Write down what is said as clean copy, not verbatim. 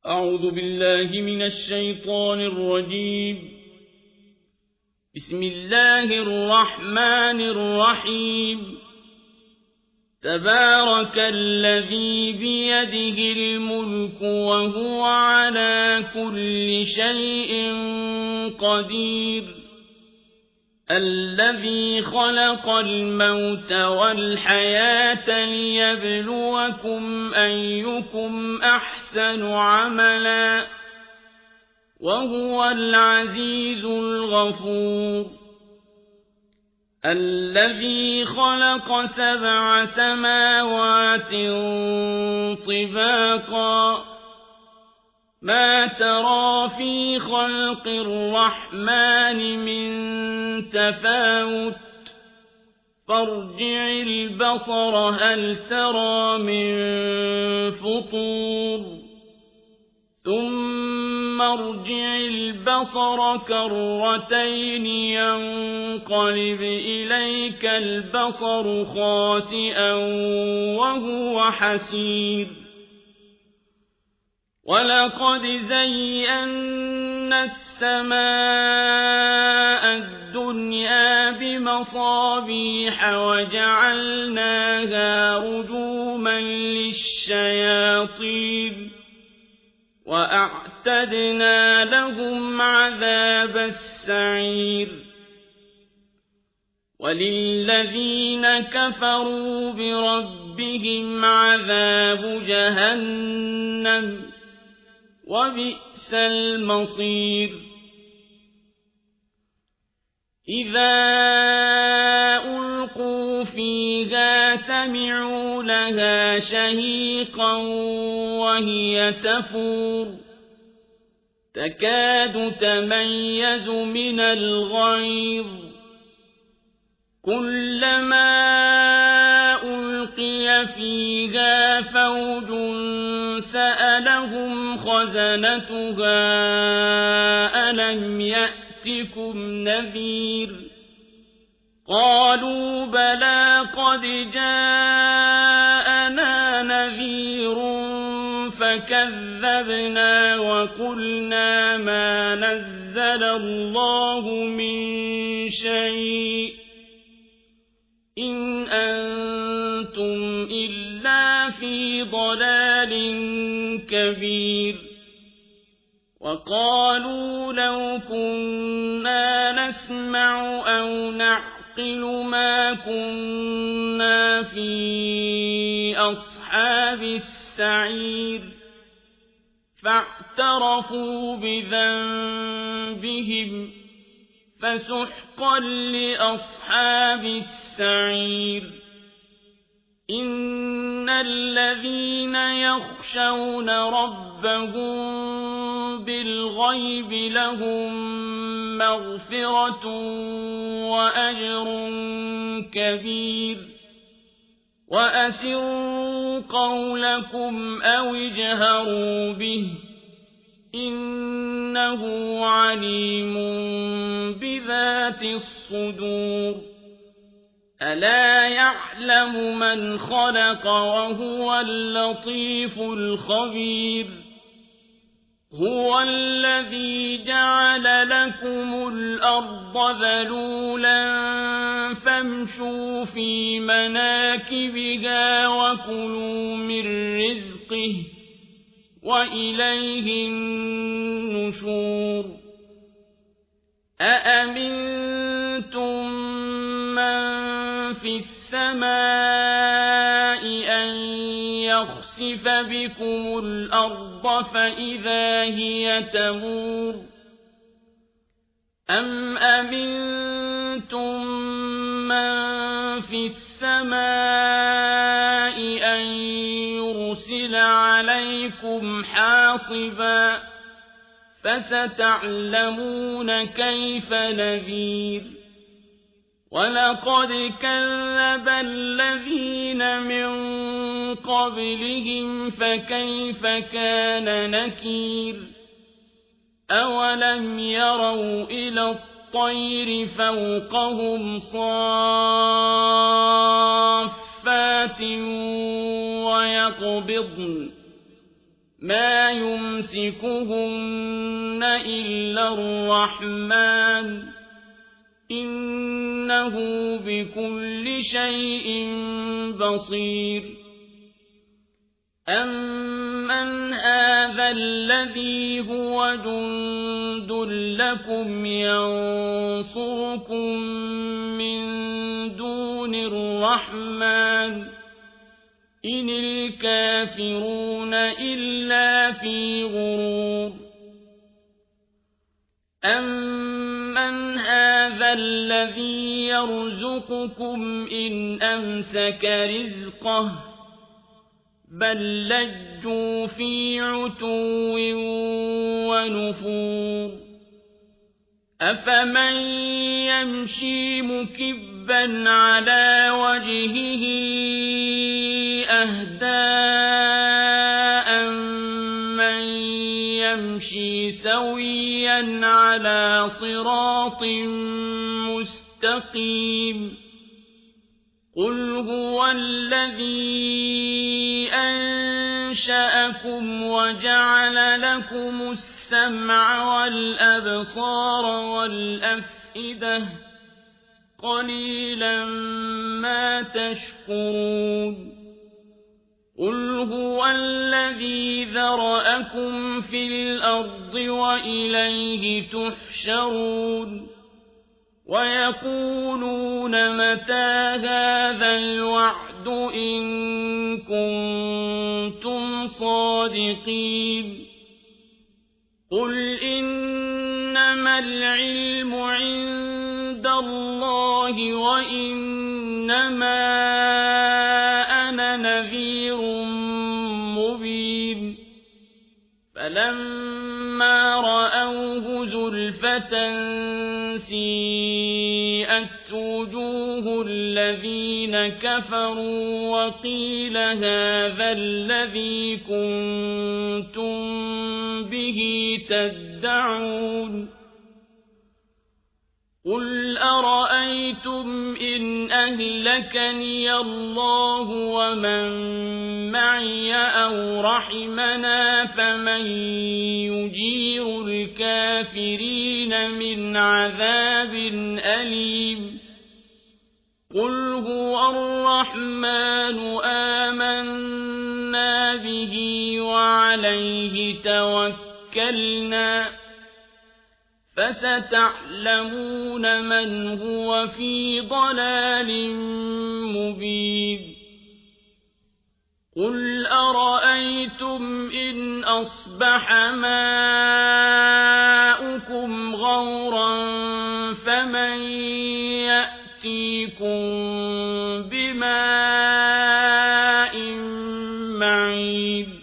أعوذ بالله من الشيطان الرجيم. بسم الله الرحمن الرحيم. تبارك الذي بيده الملك وهو على كل شيء قدير. الذي خلق الموت والحياة ليبلوكم أيكم أحسن عملا وهو العزيز الغفور. الذي خلق 7 سماوات طباقا ما ترى في خلق الرحمن من تفاوت فارجع البصر هل ترى من فطور ثم ارجع البصر كرتين ينقلب إليك البصر خاسئا وهو حسير. ولقد زينا السماء الدنيا بمصابيح وجعلناها رجوما للشياطين وأعتدنا لهم عذاب السعير. وللذين كفروا بربهم عذاب جهنم وبئس المصير. إذا ألقوا فيها سمعوا لها شهيقا وهي تفور تكاد تميز من الغيظ. كلما ألقي فيها فوج سألهم خزنتها ألم يأتكم نذير قالوا بلى قد جاءنا نذير فكذبنا وقلنا ما نزل الله من شيء إن أنتم إلا في ضلال كبير. وقالوا لو كنا نسمع أو نعقل ما كنا في أصحاب السعير فاعترفوا بذنبهم فسحقا لأصحاب السعير. إن الذين يخشون ربهم بالغيب لهم مغفرة وأجر كبير. وأسروا قولكم أو اجهروا به إنه عليم بذات الصدور. ألا يعلم من خلق وهو اللطيف الخبير. هو الذي جعل لكم الأرض ذلولا فامشوا في مناكبها وكلوا من رزقه وإليه النشور. أأمنتم من في السماء أن يخسف بكم الأرض فإذا هي تمور أم أمنتم من في السماء أن يرسل عليكم حاصبا فستعلمون كيف نذير. ولقد كذب الذين من قبلهم فكيف كان نكير. أولم يروا إلى الطير فوقهم صافات ويقبضن ما يمسكهن إلا الرحمن إنه بكل شيء بصير أمن هذا الذي هو جند لكم ينصركم من دون الرحمن إن الكافرون إلا في غرور أمن هذا الذي يرزقكم إن أمسك رزقه بل لجوا في عتو ونفور أفمن يمشي مكبا على وجهه أهدى من يمشي سويا على صراط مستقيم قل هو الذي أنشأكم وجعل لكم السمع والأبصار والأفئدة قليلا ما تشكرون قل هو الذي ذرأكم في الأرض وإليه تحشرون ويقولون متى هذا الوعد إن كنتم صادقين قل إنما العلم عند الله وإنما أنا نذير مبين فلما رأوه زلفة سيئت وجوه الذين كفروا وقيل هذا الذي كنتم به تدعون قل أرأيتم إن أهلكني الله ومن معي أو رحمنا فمن يجير الكافرين من عذاب أليم قل هو الرحمن آمنا به وعليه توكلنا فستعلمون من هو في ضلال مبين قل أرأيتم إن أصبح ماؤكم غورا فمن يأتيكم بماء معين